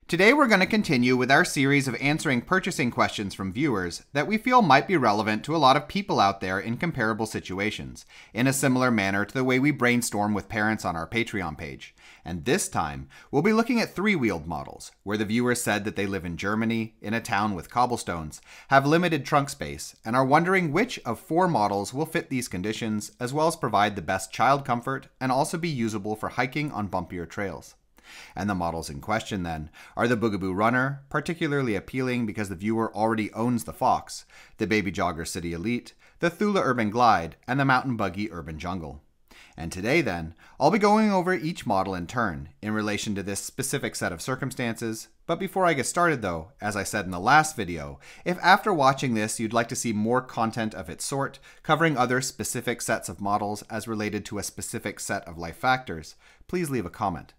Today we're going to continue with our series of answering purchasing questions from viewers that we feel might be relevant to a lot of people out there in comparable situations, in a similar manner to the way we brainstorm with parents on our Patreon page. And this time, we'll be looking at three-wheeled models, where the viewer said that they live in Germany, in a town with cobblestones, have limited trunk space, and are wondering which of four models will fit these conditions, as well as provide the best child comfort and also be usable for hiking on bumpier trails. And the models in question, then, are the Bugaboo Runner, particularly appealing because the viewer already owns the Fox, the Baby Jogger City Elite, the Thule Urban Glide, and the Mountain Buggy Urban Jungle. And today, then, I'll be going over each model in turn, in relation to this specific set of circumstances. But before I get started though, as I said in the last video, if after watching this you'd like to see more content of its sort, covering other specific sets of models as related to a specific set of life factors, please leave a comment.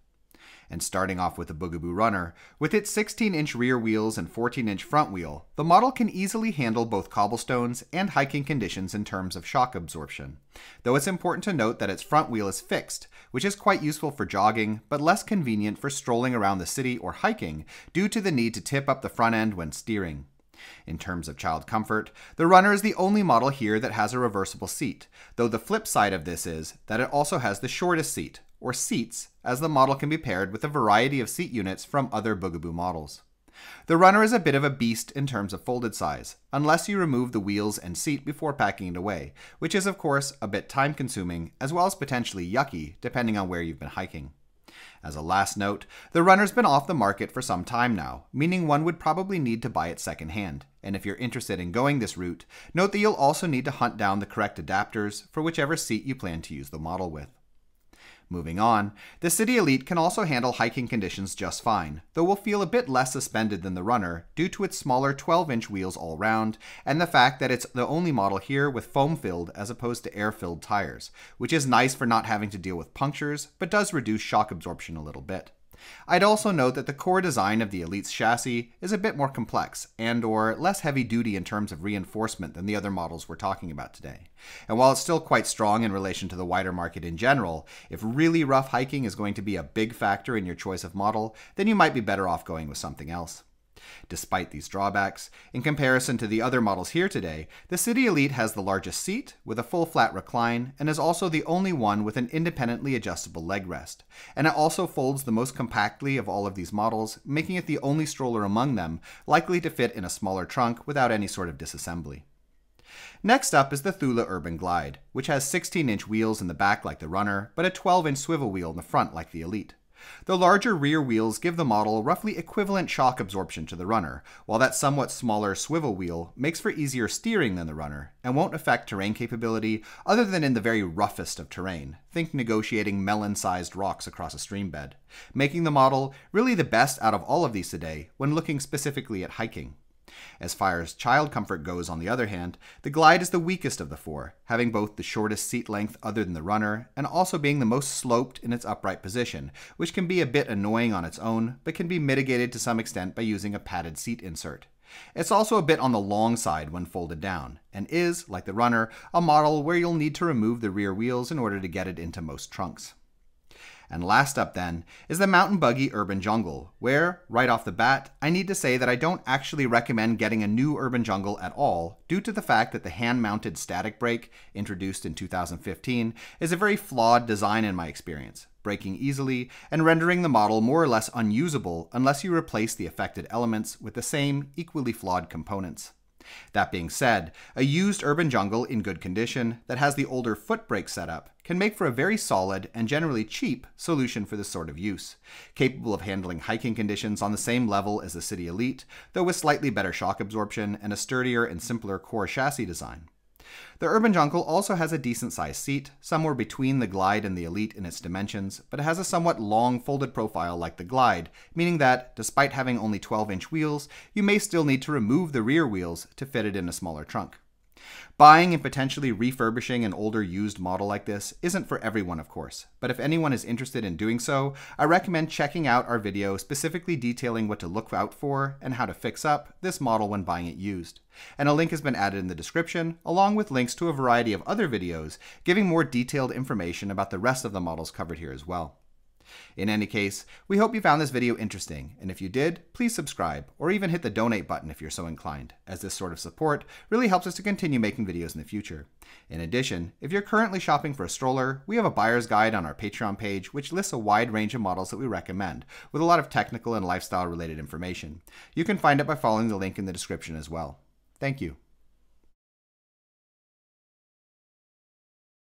And starting off with the Bugaboo Runner, with its 16-inch rear wheels and 14-inch front wheel, the model can easily handle both cobblestones and hiking conditions in terms of shock absorption. Though it's important to note that its front wheel is fixed, which is quite useful for jogging, but less convenient for strolling around the city or hiking due to the need to tip up the front end when steering. In terms of child comfort, the Runner is the only model here that has a reversible seat, though the flip side of this is that it also has the shortest seat, or seats, as the model can be paired with a variety of seat units from other Bugaboo models. The Runner is a bit of a beast in terms of folded size, unless you remove the wheels and seat before packing it away, which is of course a bit time consuming as well as potentially yucky depending on where you've been hiking. As a last note, the Runner's been off the market for some time now, meaning one would probably need to buy it secondhand, and if you're interested in going this route, note that you'll also need to hunt down the correct adapters for whichever seat you plan to use the model with. Moving on, the City Elite can also handle hiking conditions just fine, though will feel a bit less suspended than the Runner due to its smaller 12-inch wheels all round, and the fact that it's the only model here with foam-filled as opposed to air-filled tires, which is nice for not having to deal with punctures, but does reduce shock absorption a little bit. I'd also note that the core design of the Elite's chassis is a bit more complex and/or less heavy-duty in terms of reinforcement than the other models we're talking about today. And while it's still quite strong in relation to the wider market in general, if really rough hiking is going to be a big factor in your choice of model, then you might be better off going with something else. Despite these drawbacks, in comparison to the other models here today, the City Elite has the largest seat with a full flat recline and is also the only one with an independently adjustable leg rest. And it also folds the most compactly of all of these models, making it the only stroller among them likely to fit in a smaller trunk without any sort of disassembly. Next up is the Thule Urban Glide, which has 16-inch wheels in the back like the Runner, but a 12-inch swivel wheel in the front like the Elite. The larger rear wheels give the model roughly equivalent shock absorption to the Runner, while that somewhat smaller swivel wheel makes for easier steering than the Runner, and won't affect terrain capability other than in the very roughest of terrain, think negotiating melon-sized rocks across a stream bed, making the model really the best out of all of these today when looking specifically at hiking. As far as child comfort goes, on the other hand, the Glide is the weakest of the four, having both the shortest seat length other than the Runner, and also being the most sloped in its upright position, which can be a bit annoying on its own, but can be mitigated to some extent by using a padded seat insert. It's also a bit on the long side when folded down, and is, like the Runner, a model where you'll need to remove the rear wheels in order to get it into most trunks. And last up then is the Mountain Buggy Urban Jungle, where, right off the bat, I need to say that I don't actually recommend getting a new Urban Jungle at all due to the fact that the hand-mounted static brake, introduced in 2015, is a very flawed design in my experience, breaking easily and rendering the model more or less unusable unless you replace the affected elements with the same, equally flawed components. That being said, a used Urban Jungle in good condition that has the older foot brake setup can make for a very solid and generally cheap solution for this sort of use, capable of handling hiking conditions on the same level as the City Elite, though with slightly better shock absorption and a sturdier and simpler core chassis design. The Urban Jungle also has a decent sized seat, somewhere between the Glide and the Elite in its dimensions, but it has a somewhat long folded profile like the Glide, meaning that, despite having only 12-inch wheels, you may still need to remove the rear wheels to fit it in a smaller trunk. Buying and potentially refurbishing an older used model like this isn't for everyone, of course, but if anyone is interested in doing so, I recommend checking out our video specifically detailing what to look out for and how to fix up this model when buying it used. And a link has been added in the description, along with links to a variety of other videos giving more detailed information about the rest of the models covered here as well. In any case, we hope you found this video interesting, and if you did, please subscribe, or even hit the donate button if you're so inclined, as this sort of support really helps us to continue making videos in the future. In addition, if you're currently shopping for a stroller, we have a buyer's guide on our Patreon page which lists a wide range of models that we recommend, with a lot of technical and lifestyle related information. You can find it by following the link in the description as well. Thank you.